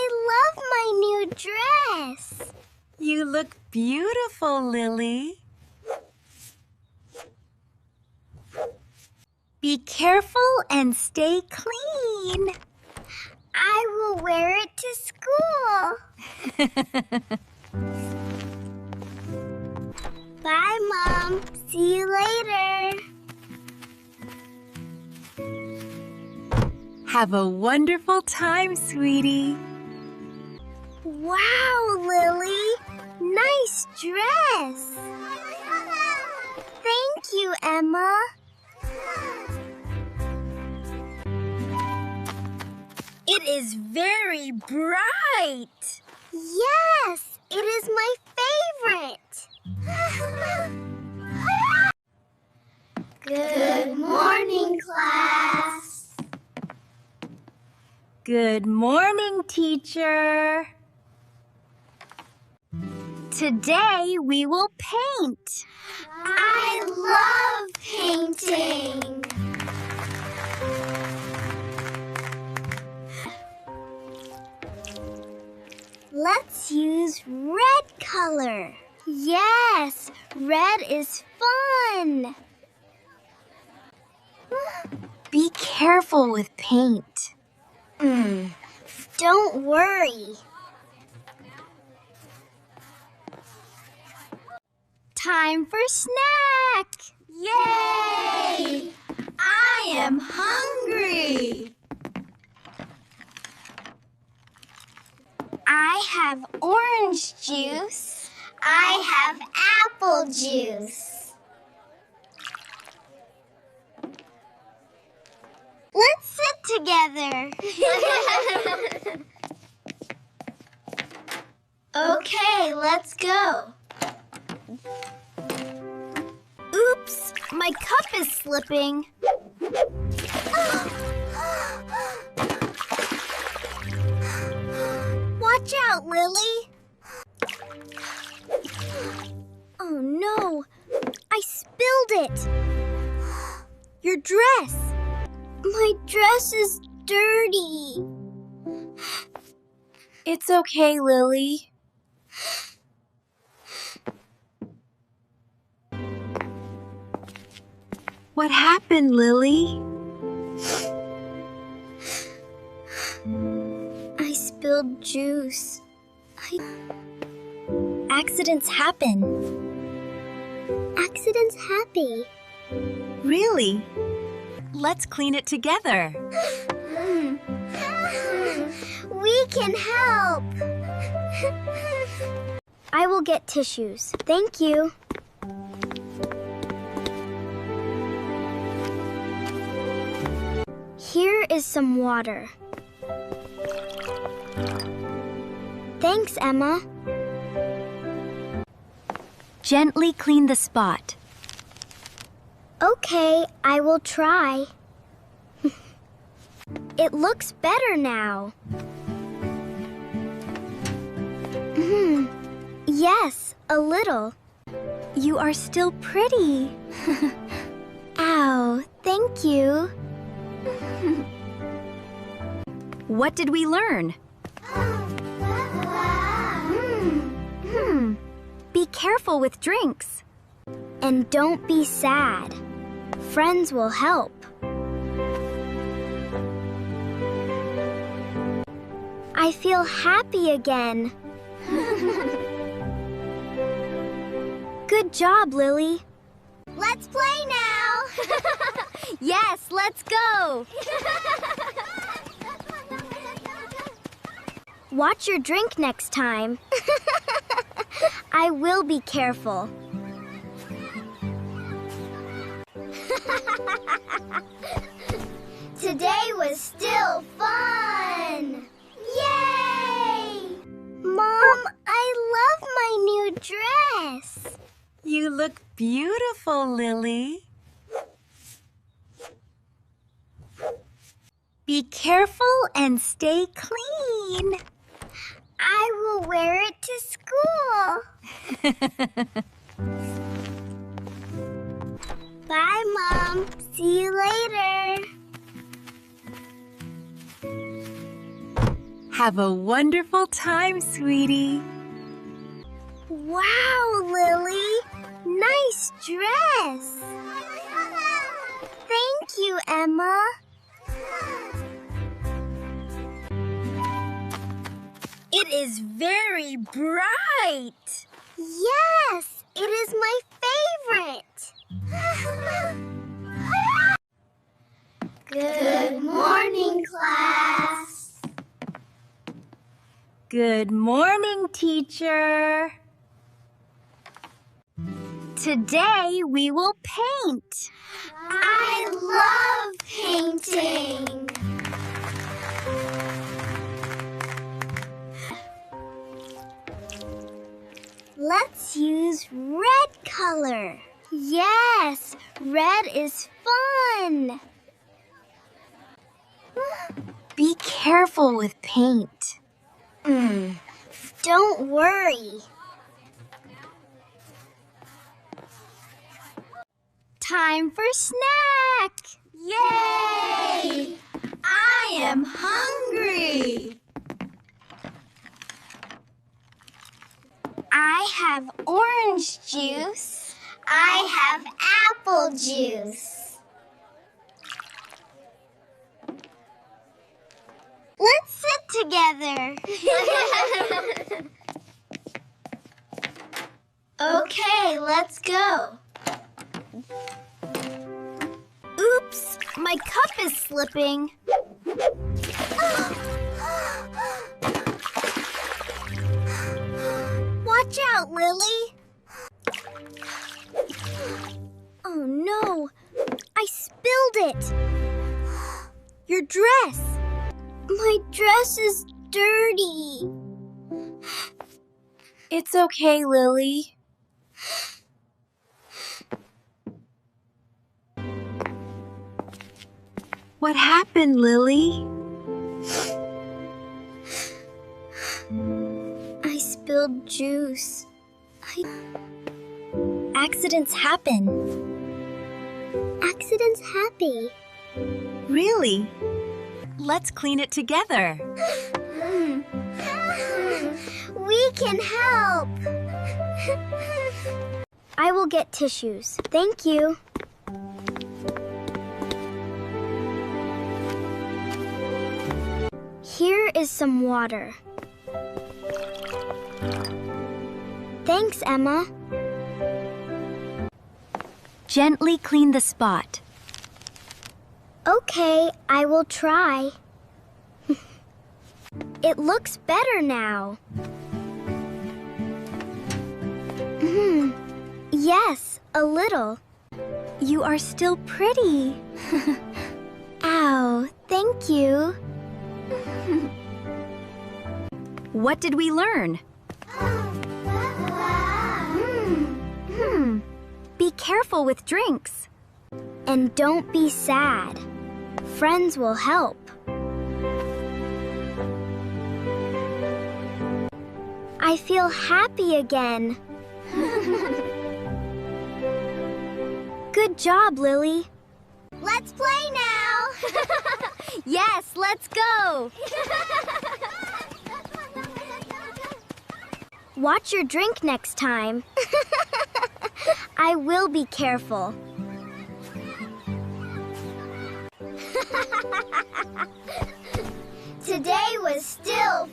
I love my new dress. You look beautiful, Lily. Be careful and stay clean. I will wear it to school. Bye, Mom. See you later. Have a wonderful time, sweetie. Wow, Lily. Nice dress. Thank you, Emma. It is very bright. Yes, it is my favorite. Good morning, class. Good morning, teacher. Today we will paint. I love painting. Let's use red color. Yes, red is fun. Be careful with paint. Don't worry. Time for snack. Yay! I am hungry. I have orange juice. I have apple juice. Let's sit together. Okay, let's go. Oops, my cup is slipping. Watch out, Lily. Oh no, I spilled it. Your dress. My dress is dirty. It's okay, Lily. What happened, Lily? I spilled juice. Accidents happen. Accidents happy. Really? Let's clean it together. We can help. I will get tissues. Thank you. Here is some water. Thanks, Emma. Gently clean the spot. Okay, I will try. It looks better now. Yes, a little. You are still pretty. Ow, thank you. What did we learn? Be careful with drinks. And don't be sad. Friends will help. I feel happy again. Good job, Lily. Let's play now. Yes, let's go. Watch your drink next time. I will be careful. Today was still fun! Yay! Mom, I love my new dress. You look beautiful, Lily. Be careful and stay clean. I will wear it to school. Bye, Mom. See you later. Have a wonderful time, sweetie. Wow, Lily! Nice dress! Thank you, Emma. It is very bright. Yes, it is my favorite. Good morning, class. Good morning, teacher. Today we will paint. I love painting. Let's use red color. Yes, red is fun. Be careful with paint. Don't worry. Time for snack! Yay! I am hungry. I have orange juice. I have apple juice. Let's sit together. Okay, let's go. Oops, my cup is slipping. Watch out, Lily. Oh no, I spilled it. Your dress. My dress is dirty. It's okay, Lily. What happened, Lily? I spilled juice. Accidents happen. Accidents happy. Really? Let's clean it together. We can help. I will get tissues. Thank you. Here is some water. Thanks, Emma. Gently clean the spot. Okay, I will try. It looks better now. Yes, a little. You are still pretty. Ow, thank you. What did we learn? Be careful with drinks. And don't be sad. Friends will help. I feel happy again. Good job, Lily. Let's play now. Yes, let's go. Watch your drink next time. I will be careful. Today was still